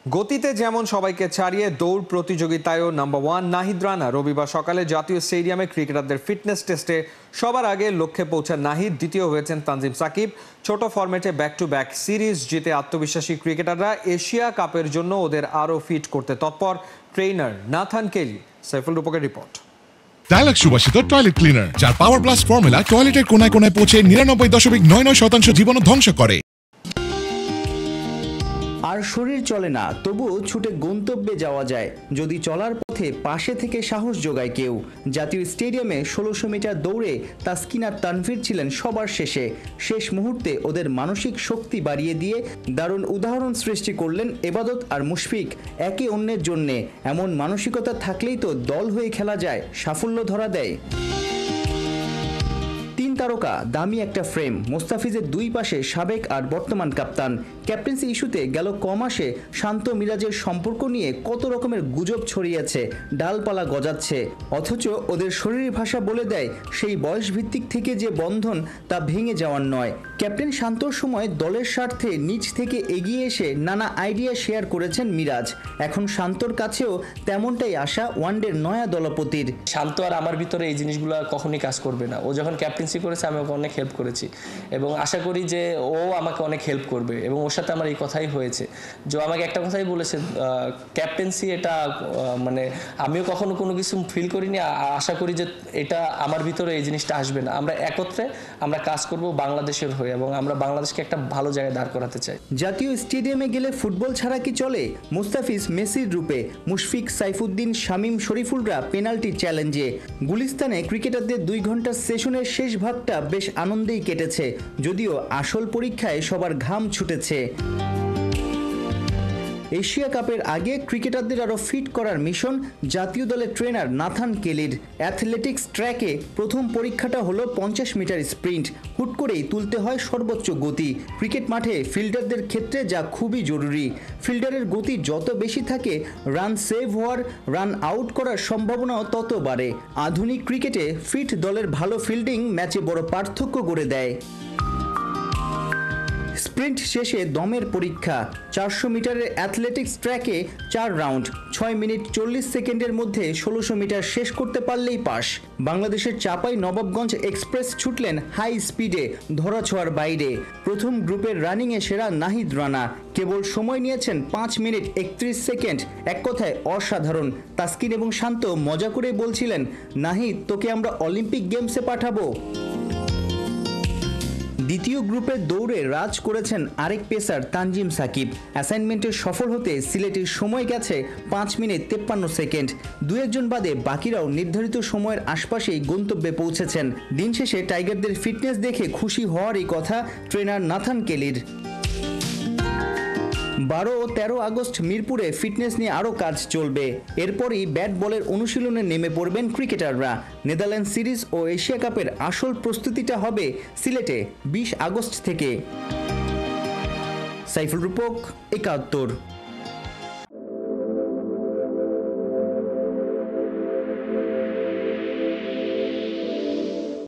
গতিতে যেমন সবাইকে ছাড়িয়ে দৌড় প্রতিযোগিতায়ও নাম্বার ওয়ান নাহিদ রানা রবিবার সকালে জাতীয় স্টেডিয়ামে ক্রিকেটারদের ফিটনেস টেস্টে সবার আগে লক্ষ্যে পৌঁছান নাহিদ। দ্বিতীয় হয়েছেন তানজিম সাকিব। ছোট ফরম্যাটে ব্যাক টু ব্যাক সিরিজ জিতে আত্মবিশ্বাসী ক্রিকেটাররা এশিয়া কাপের জন্য ওদের আরও ফিট করতে তৎপর ট্রেনার নাথান কেলি। সাইফুল রূপকের রিপোর্ট। ডায়ালগ সুবাসিত টয়লেট ক্লিনার, যার পাওয়ার প্লাস ফর্মুলা টয়লেটের কোনায় কোনায় পৌঁছে 99.99% জীবাণু ধ্বংস করে। আর শরীর চলে না, তবুও ছুটে গন্তব্যে যাওয়া যায় যদি চলার পথে পাশে থেকে সাহস যোগায় কেউ। জাতীয় স্টেডিয়ামে 1600 মিটার দৌড়ে তাসকিন আর তানভীর ছিলেন সবার শেষে। শেষ মুহূর্তে ওদের মানসিক শক্তি বাড়িয়ে দিয়ে দারুণ উদাহরণ সৃষ্টি করলেন এবাদত আর মুশফিক। একে অন্যের জন্যে এমন মানসিকতা থাকলেই তো দল হয়ে খেলা যায়, সাফল্য ধরা দেয়। তিন তারকা, দামি একটা ফ্রেম, মোস্তাফিজের দুই পাশে সাবেক আর বর্তমান কাপ্তান। ক্যাপ্টেন্সি ইস্যুতে গেল কমাসে শান্ত মিরাজের সম্পর্ক নিয়ে কত রকমের গুজব ছড়িয়েছে, ডালপালা গজাচ্ছে। অথচ ওদের শরীর ভাষা বলে দেয় সেই বয়স ভিত্তিক থেকে যে বন্ধন তা ভেঙে যাওয়ার নয়। ক্যাপ্টেন শান্তর সময় দলের স্বার্থে নিচ থেকে এগিয়ে এসে নানা আইডিয়া শেয়ার করেছেন মিরাজ। এখন শান্তর কাছেও তেমনটাই আশা ওয়ানডের নয়া দলপতির। শান্ত আর আমার ভিতরে এই জিনিসগুলো কখনই কাজ করবে না। ও যখন ক্যাপ্টেন্সি করেছে আমি ওকে অনেক হেল্প করেছি এবং আশা করি যে ও আমাকে অনেক হেল্প করবে এবং ওর সাথে আমার এই কথাই হয়েছে যে আমাকে একটা কথাই বলেছে, ক্যাপ্টেন্সি এটা মানে আমিও কখনো কোনো কিছু ফিল করিনি। আশা করি যে এটা আমার ভিতরে এই জিনিসটা আসবে না। আমরা একত্রে আমরা কাজ করব বাংলাদেশের হয়ে এবং আমরা বাংলাদেশকে একটা ভালো জায়গায় দাঁড় করাতে চাই। জাতীয় স্টেডিয়ামে গেলে ফুটবল ছাড়া কি চলে? মুস্তাফিজ মেসির রূপে, মুশফিক, সাইফুদ্দিন, শামীম, শরীফুলরা পেনাল্টি চ্যালেঞ্জে। গুলিস্তানে ক্রিকেটারদের 2 ঘন্টার সেশনের শেষ ভাগটা বেশ আনন্দেই কেটেছে, যদিও আসল পরীক্ষায় সবার ঘাম ছুটেছে। এশিয়া কাপের আগে ক্রিকেটারদের আরও ফিট করার মিশন জাতীয় দলের ট্রেনার নাথান কেলির। অ্যাথলেটিক্স ট্র্যাকে প্রথম পরীক্ষাটা হলো 50 মিটার স্প্রিন্ট। হুট করেই তুলতে হয় সর্বোচ্চ গতি। ক্রিকেট মাঠে ফিল্ডারদের ক্ষেত্রে যা খুবই জরুরি। ফিল্ডারের গতি যত বেশি থাকে, রান সেভ হওয়ার, রান আউট করার সম্ভাবনাও তত বাড়ে। আধুনিক ক্রিকেটে ফিট দলের ভালো ফিল্ডিং ম্যাচে বড় পার্থক্য গড়ে দেয়। স্প্রিন্ট শেষে দমের পরীক্ষা। 400 মিটারের অ্যাথলেটিক্স ট্র্যাকে 4 রাউন্ড, 6 মিনিট 40 সেকেন্ডের মধ্যে 1600 মিটার শেষ করতে পারলেই পাস। বাংলাদেশের চাপাই নবাবগঞ্জ এক্সপ্রেস ছুটলেন হাই স্পিডে, ধরাছোঁয়ার বাইরে। প্রথম গ্রুপের রানিংয়ে সেরা নাহিদ রানা, কেবল সময় নিয়েছেন 5 মিনিট 31 সেকেন্ড। এক কথায় অসাধারণ। তাসকিন এবং শান্ত মজা করে বলছিলেন, নাহিদ, তোকে আমরা অলিম্পিক গেমসে পাঠাবো। দ্বিতীয় গ্রুপের দৌড়ে রাজ করেছেন আরেক পেসার তানজিম সাকিব। অ্যাসাইনমেন্টে সফল হতে সিলেটের সময় গেছে 5 মিনিট 53 সেকেন্ড। 2-1 বাদে বাকিরাও নির্ধারিত সময়ের আশপাশেই গন্তব্যে পৌঁছেছেন। দিন শেষে টাইগারদের ফিটনেস দেখে খুশি হওয়ারই কথা ট্রেনার নাথান কেলির। 12 ও 13 আগস্ট মিরপুরে ফিটনেস নিয়ে আরও কাজ চলবে। এরপরই ব্যাট বলের অনুশীলনে নেমে পড়বেন ক্রিকেটাররা। নেদারল্যান্ড সিরিজ ও এশিয়া কাপের আসল প্রস্তুতিটা হবে সিলেটে 20 আগস্ট থেকে। সাইফুল রূপক, 71।